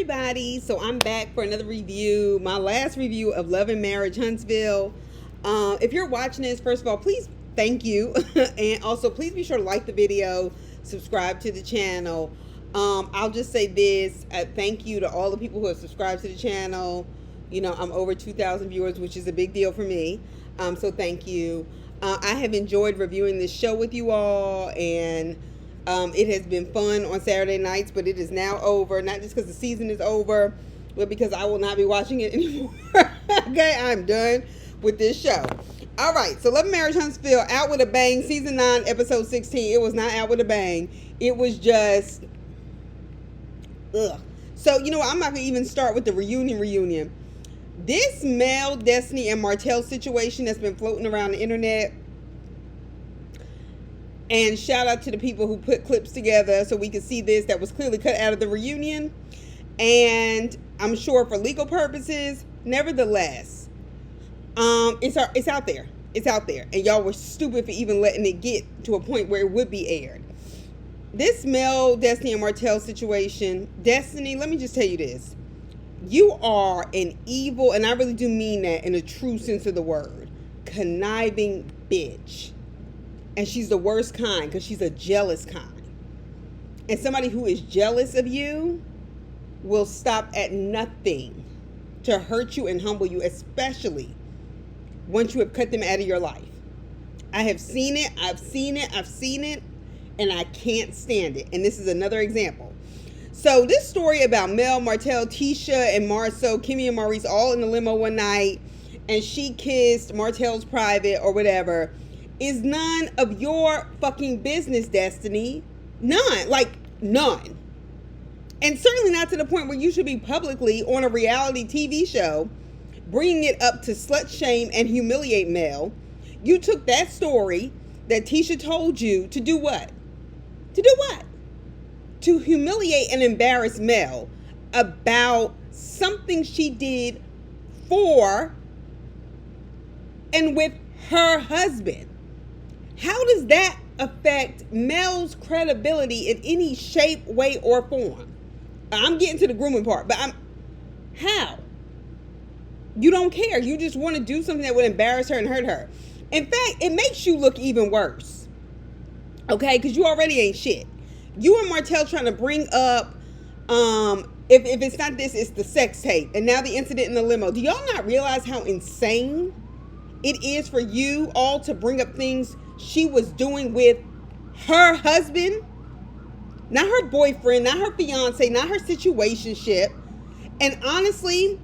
everybody, so I'm back for another review, my last review of Love and Marriage Huntsville. If you're watching this, first of all, please thank you, and also please be sure to like the video, subscribe to the channel. I'll just say this, thank you to all the people who have subscribed to the channel. You know, I'm over 2,000 viewers, which is a big deal for me, so thank you. I have enjoyed reviewing this show with you all, and it has been fun on Saturday nights, but it is now over. Not just because the season is over, but because I will not be watching it anymore. Okay, I'm done with this show. All right, so Love and Marriage Huntsville, out with a bang, season 9, episode 16. It was not out with a bang. It was just, ugh. So, you know what? I'm not going to even start with the reunion. This Mel, Destiny, and Martell situation that's been floating around the internet. And shout out to the people who put clips together so we could see this that was clearly cut out of the reunion. And I'm sure for legal purposes, nevertheless, it's out there. It's out there. And y'all were stupid for even letting it get to a point where it would be aired. This Mel, Destiny, and Martell situation, Destiny, let me just tell you this. You are an evil, and I really do mean that in a true sense of the word, conniving bitch. And she's the worst kind because she's a jealous kind. And somebody who is jealous of you will stop at nothing to hurt you and humble you, especially once you have cut them out of your life. I have seen it, I've seen it, and I can't stand it. And this is another example. So this story about Mel, Martell, Tisha, and Marceau, Kimmy and Maurice all in the limo one night, and she kissed Martell's private or whatever, is none of your fucking business, Destiny. None. Like, none. And certainly not to the point where you should be publicly on a reality TV show bringing it up to slut shame and humiliate Mel. You took that story that Tisha told you to do what? To do what? To humiliate and embarrass Mel about something she did for and with her husband. How does that affect Mel's credibility in any shape, way, or form? I'm getting to the grooming part, but how? You don't care. You just want to do something that would embarrass her and hurt her. In fact, it makes you look even worse. Okay? Because you already ain't shit. You and Martell trying to bring up, if it's not this, it's the sex tape. And now the incident in the limo. Do y'all not realize how insane it is for you all to bring up things she was doing with her husband? Not her boyfriend, not her fiance, not her situationship. And honestly,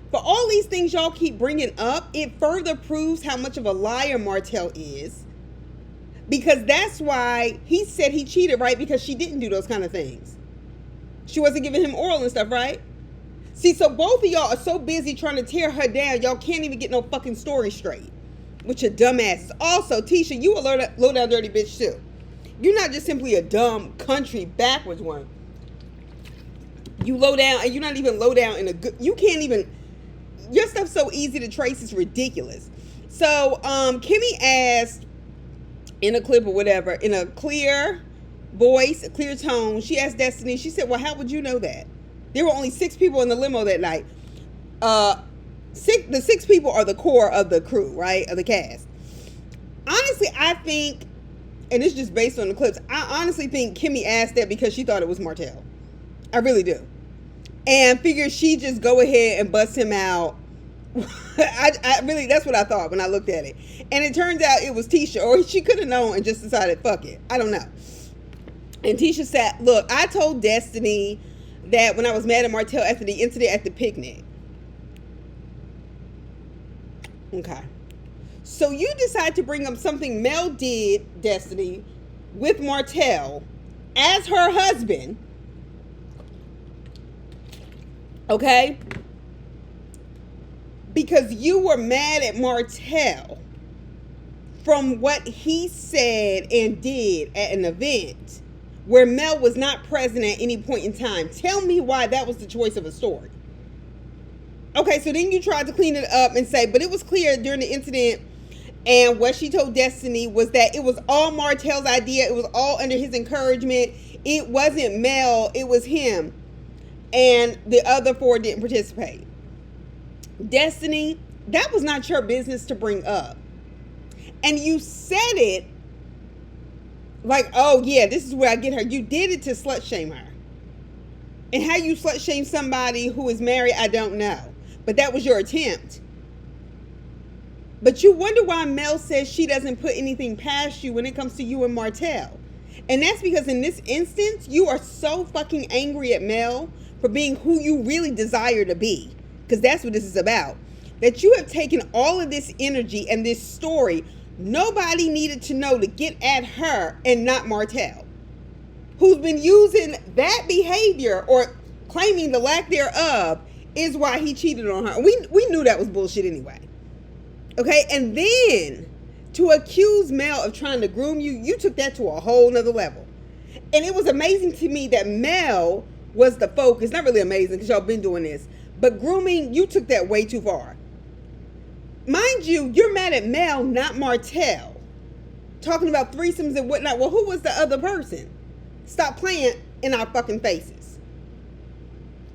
for all these things y'all keep bringing up, it further proves how much of a liar Martell is. Because that's why he said he cheated, right? Because she didn't do those kind of things. She wasn't giving him oral and stuff, right? See, so both of y'all are so busy trying to tear her down, y'all can't even get no fucking story straight. With your dumb asses. Also, Tisha, you a low down dirty bitch too. You're not just simply a dumb country backwards one. You low down, and you're not even low down in a good, you can't even, your stuff's so easy to trace, it's ridiculous. So, Kimmy asked in a clip or whatever, in a clear voice, a clear tone, she asked Destiny, she said, well, how would you know that? There were only 6 people in the limo that night. The 6 people are the core of the crew, right? Of the cast. Honestly, I think, and it's just based on the clips, I honestly think Kimmy asked that because she thought it was Martell. I really do. And figured she'd just go ahead and bust him out. I really, that's what I thought when I looked at it. And it turns out it was Tisha, or she could have known and just decided, fuck it. I don't know. And Tisha said, look, I told Destiny that when I was mad at Martell after the incident at the picnic. Okay. So you decide to bring up something Mel did, Destiny, with Martell as her husband. Okay? Because you were mad at Martell from what he said and did at an event where Mel was not present at any point in time. Tell me why that was the choice of a story. Okay, so then you tried to clean it up and say, but it was clear during the incident, and what she told Destiny was that it was all Martell's idea. It was all under his encouragement. It wasn't Mel. It was him. and the other 4 didn't participate. Destiny, that was not your business to bring up. And you said it like, oh yeah, this is where I get her. You did it to slut shame her. And how you slut shame somebody who is married, I don't know. But that was your attempt. But you wonder why Mel says she doesn't put anything past you when it comes to you and Martell. And that's because in this instance, you are so fucking angry at Mel for being who you really desire to be. Because that's what this is about. That you have taken all of this energy and this story nobody needed to know to get at her and not Martell, who's been using that behavior or claiming the lack thereof is why he cheated on her. We knew that was bullshit anyway. Okay, and then to accuse Mel of trying to groom you, you took that to a whole nother level. And it was amazing to me that Mel was the focus. Not really amazing because y'all been doing this, but grooming, you took that way too far. Mind you, you're mad at Mel, not Martell. Talking about threesomes and whatnot. Well, who was the other person? Stop playing in our fucking faces.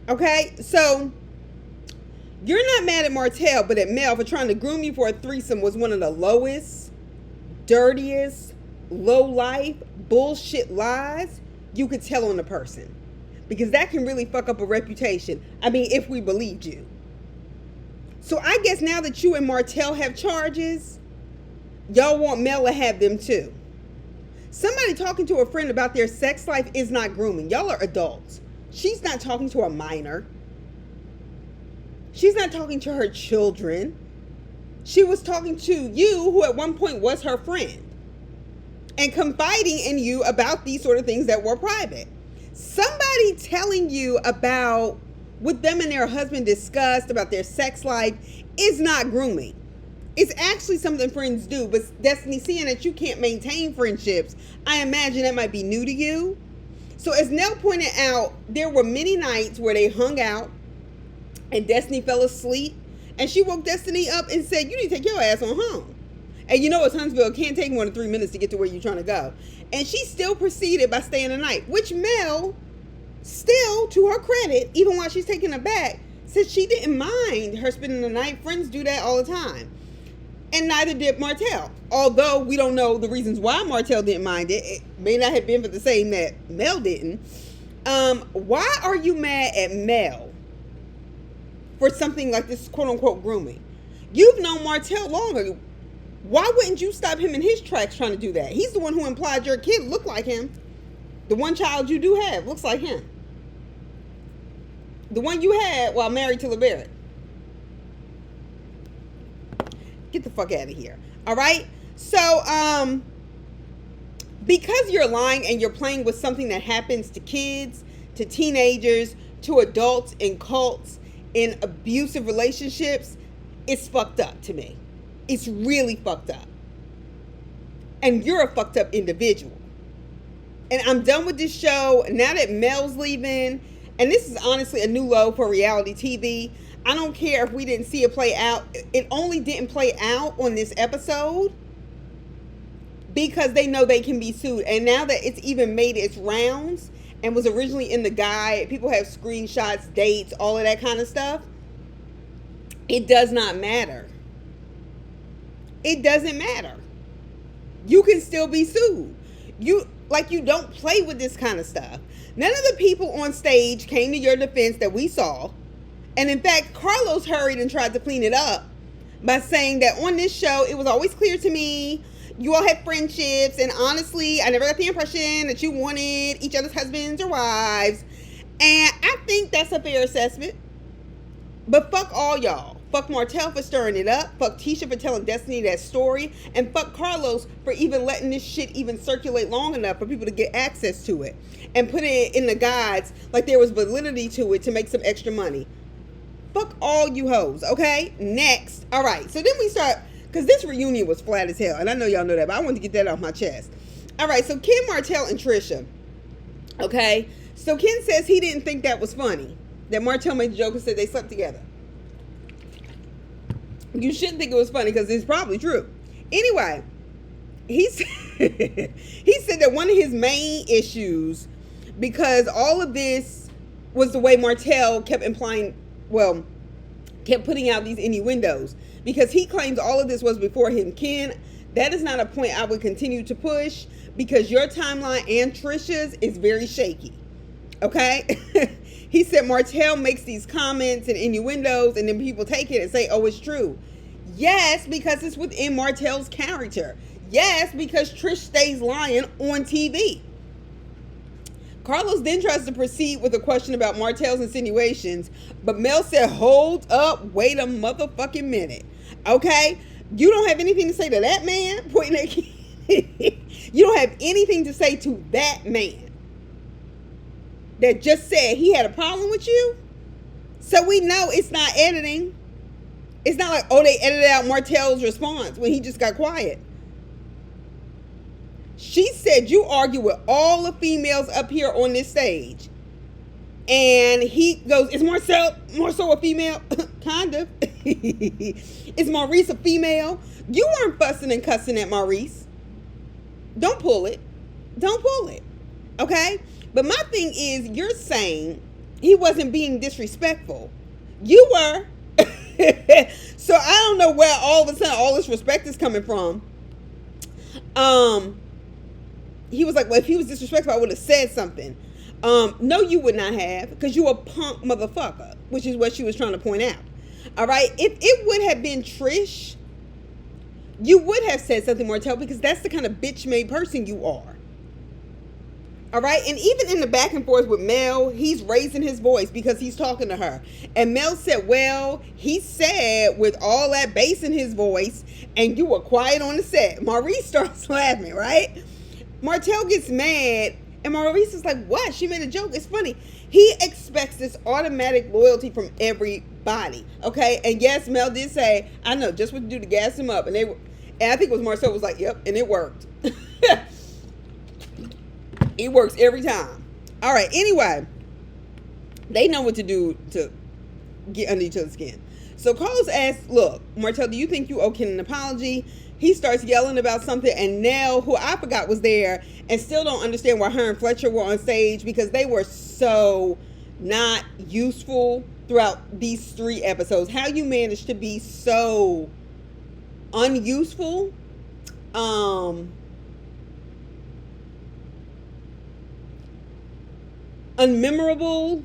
Okay, so you're not mad at Martell, but at Mel for trying to groom you for a threesome was one of the lowest, dirtiest, low-life, bullshit lies you could tell on a person. Because that can really fuck up a reputation. I mean, if we believed you. So I guess now that you and Martell have charges, y'all want Mel to have them too. Somebody talking to a friend about their sex life is not grooming. Y'all are adults. She's not talking to a minor. She's not talking to her children. She was talking to you, who at one point was her friend, and confiding in you about these sort of things that were private. Somebody telling you about what them and their husband discussed about their sex life is not grooming. It's actually something friends do. But Destiny, seeing that you can't maintain friendships, I imagine that might be new to you. So as Nell pointed out, there were many nights where they hung out and Destiny fell asleep, and she woke Destiny up and said, you need to take your ass on home. And you know it's Huntsville. It can't take more than 3 minutes to get to where you're trying to go. And she still proceeded by staying the night, which Mel, still, to her credit, even while she's taking it back, said she didn't mind her spending the night. Friends do that all the time. And neither did Martell. Although we don't know the reasons why Martell didn't mind it. It may not have been for the same that Mel didn't. Why are you mad at Mel for something like this quote-unquote grooming? You've known Martell longer. Why wouldn't you stop him in his tracks trying to do that? He's the one who implied your kid looked like him. The one child you do have looks like him. The one you had while married to LeBarrett. Get the fuck out of here. All right? So, because you're lying and you're playing with something that happens to kids, to teenagers, to adults in cults, in abusive relationships, it's fucked up to me. It's really fucked up. And you're a fucked up individual. And I'm done with this show. Now that Mel's leaving, and this is honestly a new low for reality TV. I don't care if we didn't see it play out. It only didn't play out on this episode because they know they can be sued. And now that it's even made its rounds and was originally in the guide, people have screenshots, dates, all of that kind of stuff. It does not matter. It doesn't matter. You can still be sued. You don't play with this kind of stuff. None of the people on stage came to your defense that we saw. And in fact, Carlos hurried and tried to clean it up by saying that on this show, it was always clear to me you all had friendships, and honestly, I never got the impression that you wanted each other's husbands or wives. And I think that's a fair assessment. But fuck all y'all. Fuck Martell for stirring it up. Fuck Tisha for telling Destiny that story. And fuck Carlos for even letting this shit even circulate long enough for people to get access to it. And put it in the guides like there was validity to it to make some extra money. Fuck all you hoes, okay? Next. All right, so then we start, because this reunion was flat as hell. And I know y'all know that, but I wanted to get that off my chest. All right, so Ken, Martell, and Trisha. Okay? So Ken says he didn't think that was funny. That Martell made the joke and said they slept together. You shouldn't think it was funny because it's probably true. Anyway, he said that one of his main issues, because all of this was the way Martell kept implying, well, kept putting out these innuendos, because he claims all of this was before him. Ken, that is not a point I would continue to push, because your timeline and Trisha's is very shaky. Okay? He said Martell makes these comments and innuendos, and then people take it and say, oh, it's true. Yes, because it's within Martell's character. Yes, because Trish stays lying on TV. Carlos then tries to proceed with a question about Martell's insinuations, but Mel said, hold up, wait a motherfucking minute. Okay? You don't have anything to say to that man? Pointing at Ken. You don't have anything to say to that man that just said he had a problem with you? So we know it's not editing. It's not like, oh, they edited out Martell's response when he just got quiet. She said, you argue with all the females up here on this stage. And he goes, is Marcel a female? Kind of. Is Maurice a female? You weren't fussing and cussing at Maurice. Don't pull it. Don't pull it. Okay? But my thing is, you're saying he wasn't being disrespectful. You were. So I don't know where all of a sudden all this respect is coming from. He was like, well, if he was disrespectful, I would have said something. No, you would not have, because you a punk motherfucker, which is what she was trying to point out. All right? If it would have been Trish, you would have said something, Martell, because that's the kind of bitch-made person you are. All right? And even in the back and forth with Mel, he's raising his voice because he's talking to her. And Mel said, well, he said with all that bass in his voice, and you were quiet on the set. Maurice starts laughing, right? Martell gets mad, and Maurice is like, what? She made a joke. It's funny. He expects this automatic loyalty from everybody, okay? And yes, Mel did say, I know just what to do to gas him up. And I think it was Marcel was like, yep, and it worked. It works every time. All right, anyway, they know what to do to get under each other's skin. So Carlos asks, look, Martell, do you think you owe Ken an apology? He starts yelling about something, and Nell, who I forgot was there, and still don't understand why her and Fletcher were on stage, because they were so not useful throughout these 3 episodes. How you managed to be so unuseful, unmemorable,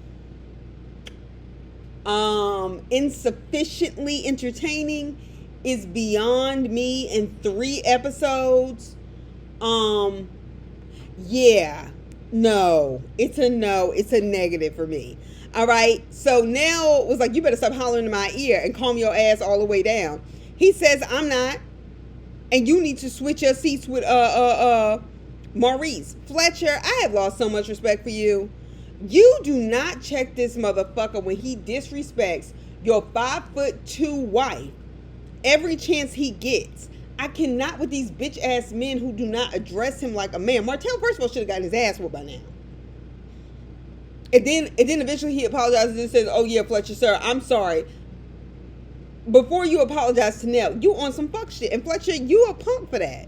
insufficiently entertaining is beyond me in 3 episodes. Yeah, no, it's a negative for me. All right. So Nell was like, you better stop hollering in my ear and calm your ass all the way down. He says, I'm not. And you need to switch your seats with, Maurice. Fletcher, I have lost so much respect for you. You do not check this motherfucker when he disrespects your 5'2" wife every chance he gets. I cannot with these bitch ass men who do not address him like a man. Martell, first of all, should have gotten his ass whooped by now. And then eventually he apologizes and says, oh yeah, Fletcher, sir, I'm sorry. Before you apologize to Nell, you on some fuck shit. And Fletcher, you a punk for that.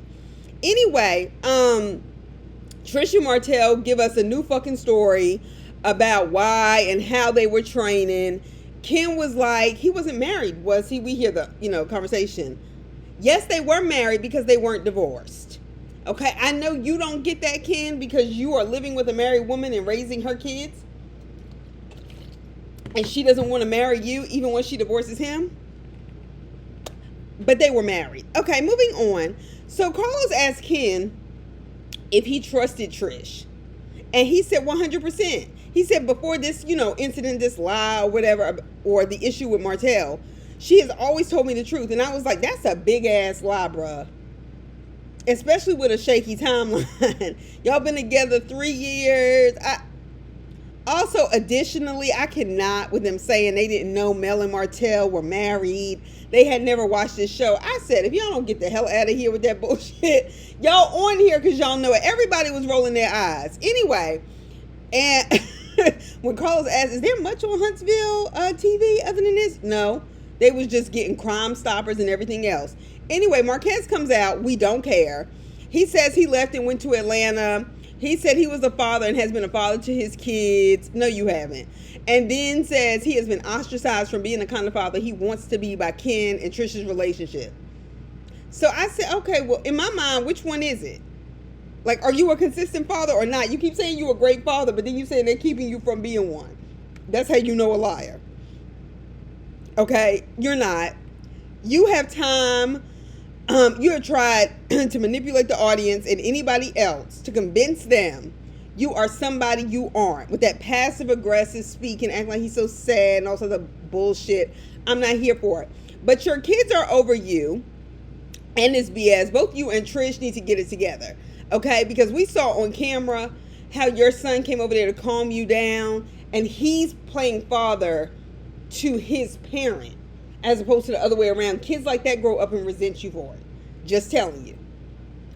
Anyway, Trish and Martell give us a new fucking story about why and how they were training. Ken was like, he wasn't married, was he? We hear the, conversation. Yes, they were married because they weren't divorced. Okay, I know you don't get that, Ken, because you are living with a married woman and raising her kids. And she doesn't want to marry you even when she divorces him. But they were married. Okay, moving on. So Carlos asked Ken if he trusted Trish. And he said 100%. He said before this, incident, this lie or whatever, or the issue with Martell, she has always told me the truth. And I was like, that's a big ass lie, bruh. Especially with a shaky timeline. Y'all been together 3 years. Also, additionally, I cannot, with them saying they didn't know Mel and Martell were married. They had never watched this show. I said, if y'all don't get the hell out of here with that bullshit, y'all on here because y'all know it. Everybody was rolling their eyes. Anyway, and when Carlos asked, is there much on Huntsville TV other than this? No. They was just getting Crime Stoppers and everything else. Anyway, Marquez comes out. We don't care. He says he left and went to Atlanta He said he was a father and has been a father to his kids. No, you haven't. And then says he has been ostracized from being the kind of father he wants to be by Ken and Trisha's relationship. So I said, okay, well, in my mind, which one is it? Like, are you a consistent father or not? You keep saying you're a great father, but then you say they're keeping you from being one. That's how you know a liar. Okay? You're not. You have time. You have tried to manipulate the audience and anybody else to convince them you are somebody you aren't. With that passive-aggressive speaking, acting like he's so sad and all sorts of bullshit. I'm not here for it. But your kids are over you and this BS. Both you and Trish need to get it together. Okay, because we saw on camera how your son came over there to calm you down, and he's playing father to his parent as opposed to the other way around. Kids like that grow up and resent you for it. Just telling you.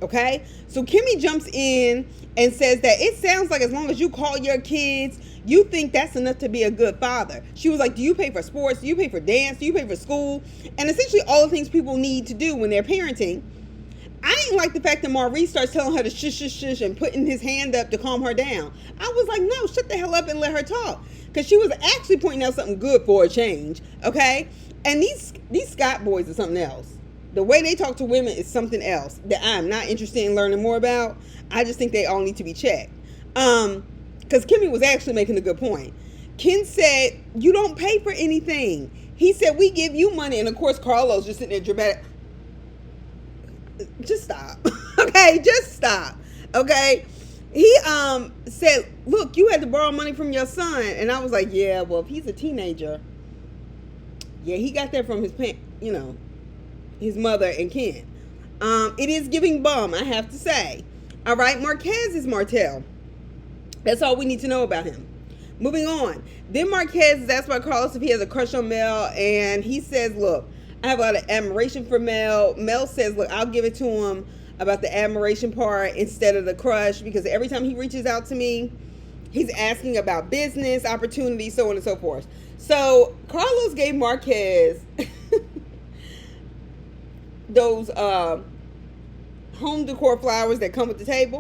Okay? So Kimmy jumps in and says that it sounds like as long as you call your kids, you think that's enough to be a good father. She was like, do you pay for sports? Do you pay for dance? Do you pay for school? And essentially all the things people need to do when they're parenting. I didn't like the fact that Maurice starts telling her to shush, shush, shush and putting his hand up to calm her down. I was like, no, shut the hell up and let her talk. Because she was actually pointing out something good for a change, okay? And these Scott boys are something else. The way they talk to women is something else that I'm not interested in learning more about. I just think they all need to be checked. Because Kimmy was actually making a good point. Ken said, you don't pay for anything. He said, we give you money. And of course, Carlos just sitting there dramatic. Just stop. Okay, just stop. Okay. He said, look, you had to borrow money from your son. And I was like, yeah, well, if he's a teenager, yeah, he got that from his his mother and Ken. It is giving bum, I have to say. All right, Marquez is Martell. That's all we need to know about him. Moving on. Then Marquez is asked by Carlos if he has a crush on Mel, and he says, look, I have a lot of admiration for Mel. Mel says, look, I'll give it to him about the admiration part instead of the crush, because every time he reaches out to me, he's asking about business, opportunities, so on and so forth. So Carlos gave Marquez those home decor flowers that come with the table.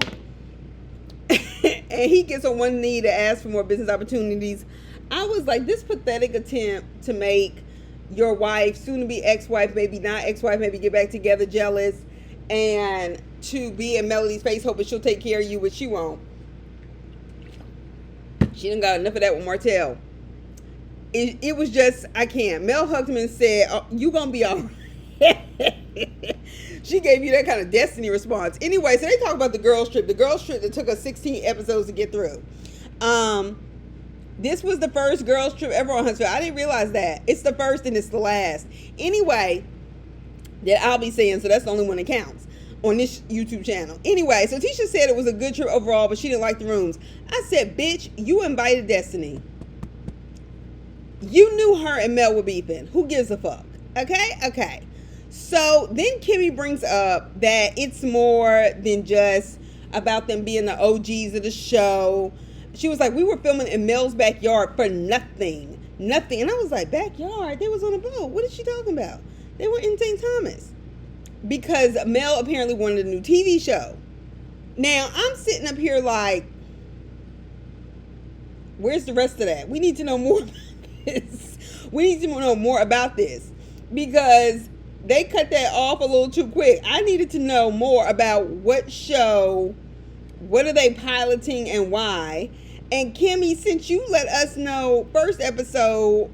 And he gets on one knee to ask for more business opportunities. I was like, this pathetic attempt to make your wife, soon to be ex-wife, maybe not ex-wife, maybe get back together, jealous, and to be in Melody's face hoping she'll take care of you, but she won't. She done got enough of that with Martell. It was just, I can't. Mel hugged him and said, oh, you gonna be all right. She gave you that kind of Destiny response. Anyway, so they talk about the girls trip. The girls trip that took us 16 episodes to get through. This was the first girls trip ever on Huntsville. I didn't realize that. It's the first and it's the last. Anyway, that I'll be saying, so that's the only one that counts on this YouTube channel. Anyway, so Tisha said it was a good trip overall, but she didn't like the rooms. I said, bitch, you invited Destiny. You knew her and Mel were beefing. Who gives a fuck? Okay. So then Kimmy brings up that it's more than just about them being the OGs of the show. She was like, we were filming in Mel's backyard for nothing. Nothing. And I was like, backyard? They was on a boat. What is she talking about? They were in St. Thomas. Because Mel apparently wanted a new TV show. Now, I'm sitting up here like, where's the rest of that? We need to know more about this. We need to know more about this. Because they cut that off a little too quick. I needed to know more about what show, what are they piloting and why. And Kimmy, since you let us know first episode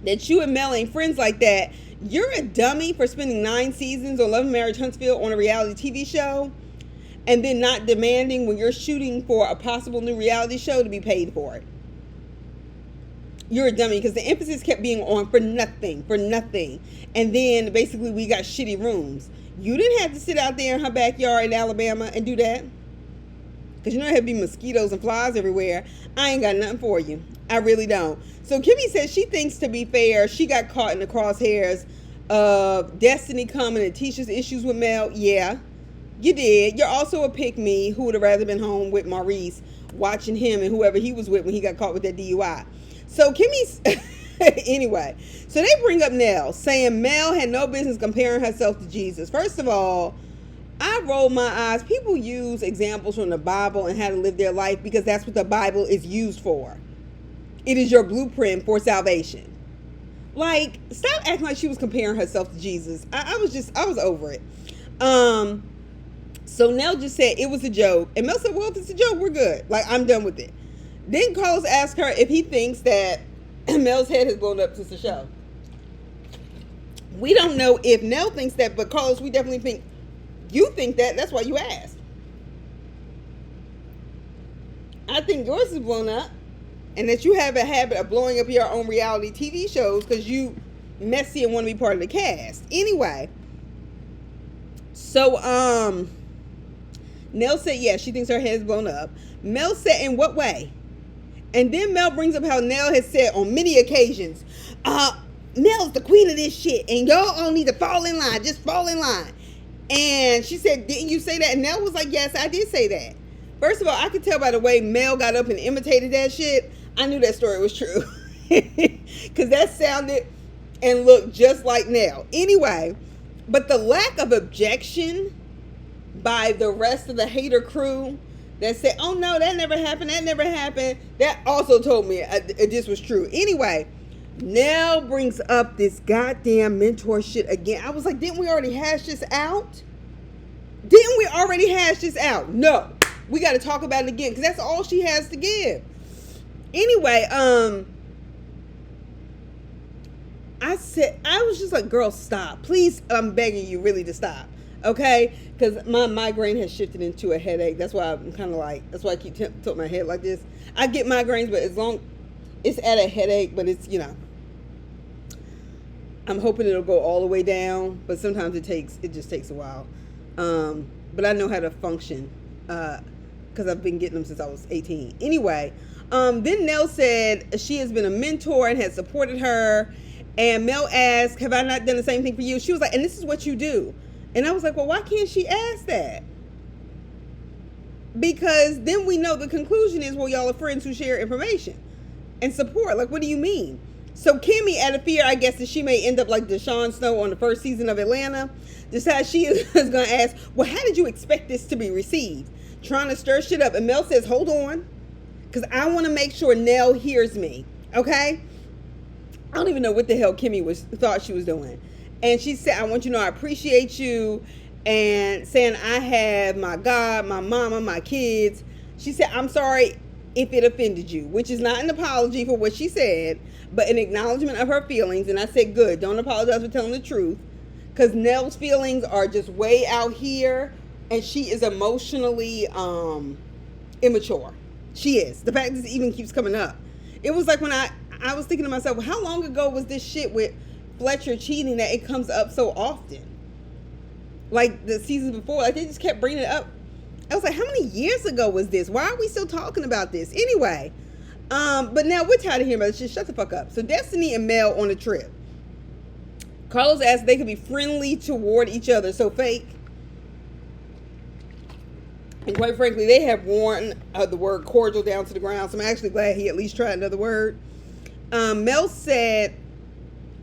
that you and Mel ain't friends like that, you're a dummy for spending 9 seasons on Love and Marriage Huntsville on a reality TV show and then not demanding when you're shooting for a possible new reality show to be paid for it. You're a dummy because the emphasis kept being on for nothing. And then basically we got shitty rooms. You didn't have to sit out there in her backyard in Alabama and do that. Because you know there had to be mosquitoes and flies everywhere. I ain't got nothing for you. I really don't. So Kimmy says she thinks, to be fair, she got caught in the crosshairs of Destiny coming and Tisha's issues with Mel. Yeah, you did. You're also a pick-me who would have rather been home with Maurice watching him and whoever he was with when he got caught with that DUI. So Kimmy's... Anyway, so they bring up Nell, saying Mel had no business comparing herself to Jesus. First of all, I roll my eyes. People use examples from the Bible and how to live their life because that's what the Bible is used for. It is your blueprint for salvation. Like, stop acting like she was comparing herself to Jesus. I was over it. So Nell just said it was a joke. And Mel said, well, if it's a joke, we're good. Like, I'm done with it. Then Carlos asked her if he thinks that Mel's head has blown up since the show. We don't know if Nell thinks that, but Carlos, we definitely think you think that. That's why you asked. I think yours is blown up. And that you have a habit of blowing up your own reality TV shows because you messy and want to be part of the cast. Anyway. So, Nell said, yeah, she thinks her head's blown up. Mel said, in what way? And then Mel brings up how Nell has said on many occasions, Nell's the queen of this shit. And y'all all need to fall in line. Just fall in line. And she said, didn't you say that? And Nell was like, yes, I did say that. First of all, I could tell by the way Mel got up and imitated that shit. I knew that story was true. Because that sounded and looked just like Nell. Anyway, but the lack of objection by the rest of the hater crew that said, oh no, that never happened, that also told me this was true. Anyway, Nell brings up this goddamn mentor shit again. I was like, didn't we already hash this out? No. We got to talk about it again because that's all she has to give. Anyway, I was just like, girl, stop. Please, I'm begging you really to stop. Okay? Because my migraine has shifted into a headache. That's why I'm kind of like, that's why I keep tilting my head like this. I get migraines, but as long, it's at a headache, but it's, I'm hoping it'll go all the way down, but sometimes it just takes a while. But I know how to function, because I've been getting them since I was 18. Anyway, then Nell said she has been a mentor and has supported her. And Mel asked, have I not done the same thing for you? She was like, and this is what you do. And I was like, well, why can't she ask that? Because then we know the conclusion is, well, y'all are friends who share information and support. Like, what do you mean? So Kimmy, out of fear, I guess, that she may end up like Deshaun Snow on the first season of Atlanta, decides she is going to ask, well, how did you expect this to be received? Trying to stir shit up. And Mel says, hold on, because I want to make sure Nell hears me. Okay? I don't even know what the hell Kimmy thought she was doing. And she said, I want you to know I appreciate you. And saying I have my God, my mama, my kids. She said, I'm sorry if it offended you, which is not an apology for what she said, but an acknowledgement of her feelings. And I said, good, don't apologize for telling the truth. Because Nell's feelings are just way out here. And she is emotionally immature. She is. The fact that this even keeps coming up. It was like when I was thinking to myself, well, how long ago was this shit with Fletcher cheating that it comes up so often? Like the seasons before, like they just kept bringing it up. I was like, how many years ago was this? Why are we still talking about this? Anyway, but now we're tired of hearing about this shit. Shut the fuck up. So Destiny and Mel on a trip. Carlos asked if they could be friendly toward each other. So fake. And quite frankly, they have worn the word cordial down to the ground. So I'm actually glad he at least tried another word. Mel said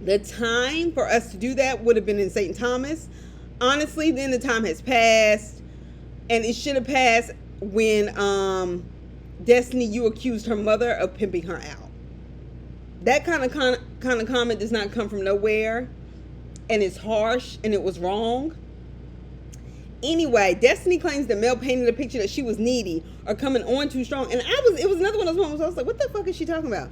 the time for us to do that would have been in St. Thomas. Honestly, then the time has passed, and it should have passed when Destiny, you accused her mother of pimping her out. That kind of comment does not come from nowhere, and it's harsh, and it was wrong. Anyway, Destiny claims that Mel painted a picture that she was needy or coming on too strong, and it was another one of those moments I was like, what the fuck is she talking about?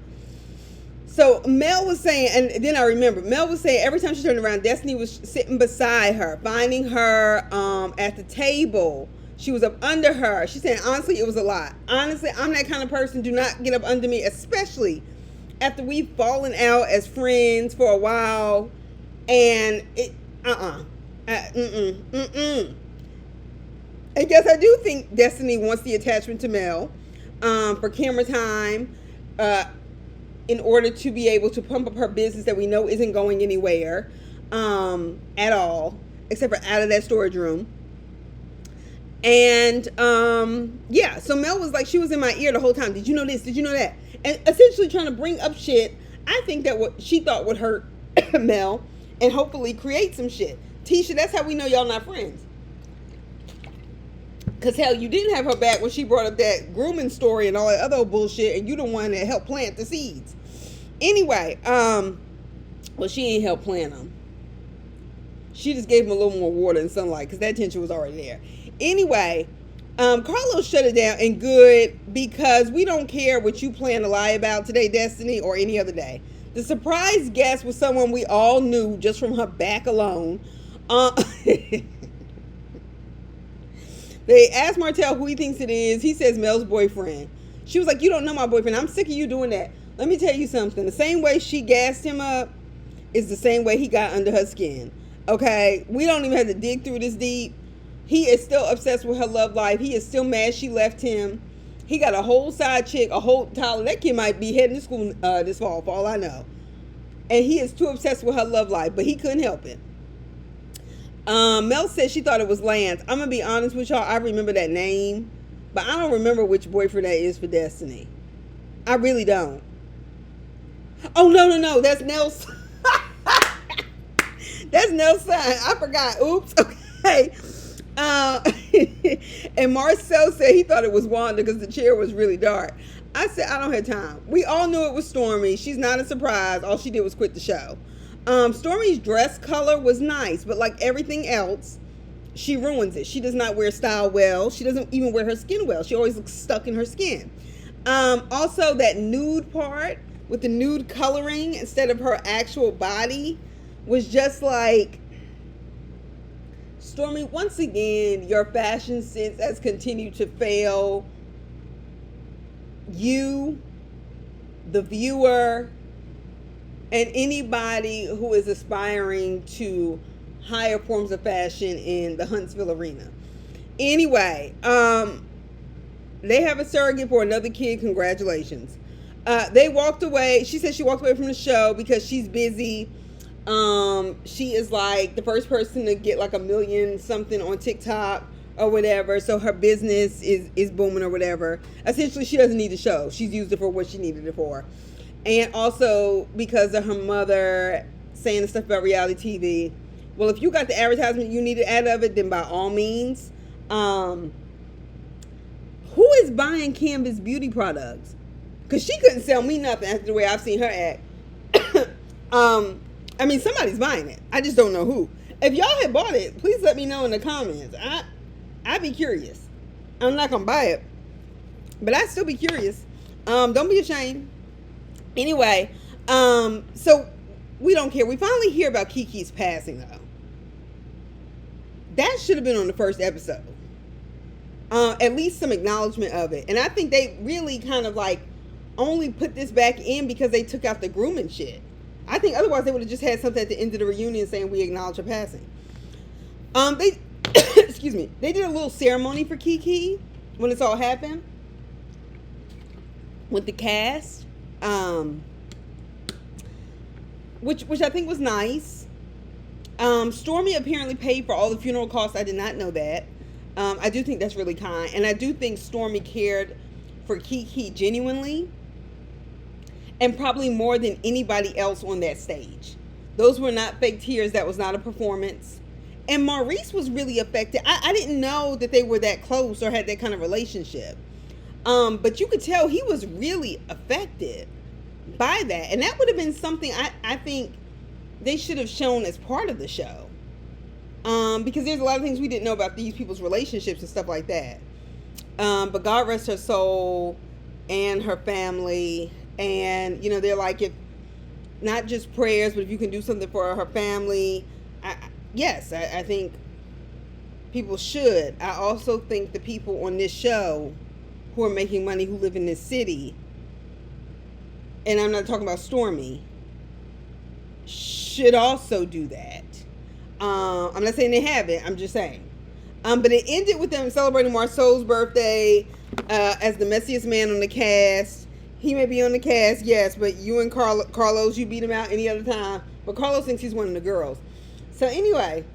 So Mel was saying, and then I remember, Mel was saying every time she turned around, Destiny was sitting beside her, finding her at the table. She was up under her. She said, honestly, it was a lot. Honestly, I'm that kind of person. Do not get up under me, especially after we've fallen out as friends for a while. And I guess I do think Destiny wants the attachment to Mel for camera time, in order to be able to pump up her business that we know isn't going anywhere at all, except for out of that storage room. And yeah, so Mel was like, she was in my ear the whole time. Did you know this? Did you know that? And essentially trying to bring up shit, I think that what she thought would hurt Mel and hopefully create some shit. Tisha, that's how we know y'all not friends. Because, hell, you didn't have her back when she brought up that grooming story and all that other bullshit, and you the one that helped plant the seeds. Anyway, well, she ain't helped plant them. She just gave him a little more water and sunlight because that tension was already there. Anyway, Carlos shut it down, and good, because we don't care what you plan to lie about today, Destiny, or any other day. The surprise guest was someone we all knew just from her back alone. They asked Martell who he thinks it is. He says Mel's boyfriend. She was like, you don't know my boyfriend. I'm sick of you doing that. Let me tell you something. The same way she gassed him up is the same way he got under her skin. Okay? We don't even have to dig through this deep. He is still obsessed with her love life. He is still mad she left him. He got a whole side chick, a whole Tyler. That kid might be heading to school this fall, for all I know. And he is too obsessed with her love life, but he couldn't help it. Mel said she thought it was Lance. I'm going to be honest with y'all. I remember that name, but I don't remember which boyfriend that is for Destiny. I really don't. Oh, no. That's Nell's. That's Nell's son. I forgot. Oops. Okay. And Marcel said he thought it was Wanda because the chair was really dark. I said, I don't have time. We all knew it was Stormy. She's not a surprise. All she did was quit the show. Stormy's dress color was nice, but like everything else, she ruins it. She does not wear style well. She doesn't even wear her skin well. She always looks stuck in her skin. Also, that nude part with the nude coloring instead of her actual body was just like, Stormy, once again, your fashion sense has continued to fail you, the viewer, and anybody who is aspiring to higher forms of fashion in the Huntsville arena. Anyway, they have a surrogate for another kid. Congratulations. They walked away. She said she walked away from the show because she's busy. She is like the first person to get like 1 million something on TikTok or whatever. So her business is booming or whatever. Essentially, she doesn't need the show. She's used it for what she needed it for. And also because of her mother saying the stuff about reality TV. Well, if you got the advertisement you needed out of it, then by all means. Who is buying Canvas beauty products? Because she couldn't sell me nothing after the way I've seen her act. I mean, somebody's buying it. I just don't know who. If y'all had bought it, please let me know in the comments. I'd be curious. I'm not going to buy it. But I'd still be curious. Don't be ashamed. Anyway, so we don't care. We finally hear about Kiki's passing, though. That should have been on the first episode. At least some acknowledgement of it. And I think they really kind of like only put this back in because they took out the grooming shit. I think otherwise they would have just had something at the end of the reunion saying we acknowledge her passing. They, excuse me, they did a little ceremony for Kiki when this all happened with the cast. Which I think was nice. Stormy apparently paid for all the funeral costs. I did not know that. I do think that's really kind. And I do think Stormy cared for Kiki genuinely. And probably more than anybody else on that stage. Those were not fake tears. That was not a performance. And Maurice was really affected. I didn't know that they were that close or had that kind of relationship. But you could tell he was really affected by that. And that would have been something I think they should have shown as part of the show. Because there's a lot of things we didn't know about these people's relationships and stuff like that. But God rest her soul and her family. And, you know, they're like, if not just prayers, but if you can do something for her family. Yes, I think people should. I also think the people on this show who are making money, who live in this city, and I'm not talking about Stormy, should also do that. I'm not saying they haven't. I'm just saying. But it ended with them celebrating Marceau's birthday as the messiest man on the cast. He may be on the cast, yes, but you and Carlos, you beat him out any other time. But Carlos thinks he's one of the girls. So anyway,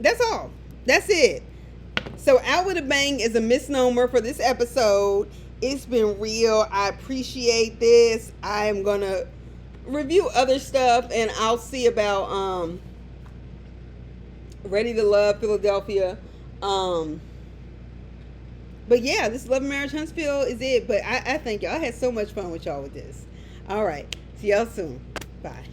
that's all. That's it. So Out With A Bang is a misnomer for this episode. It's been real. I appreciate this. I am going to review other stuff, and I'll see about Ready to Love Philadelphia. But yeah, this Love and Marriage Huntsville is it. But I thank y'all. I had so much fun with y'all with this. All right. See y'all soon. Bye.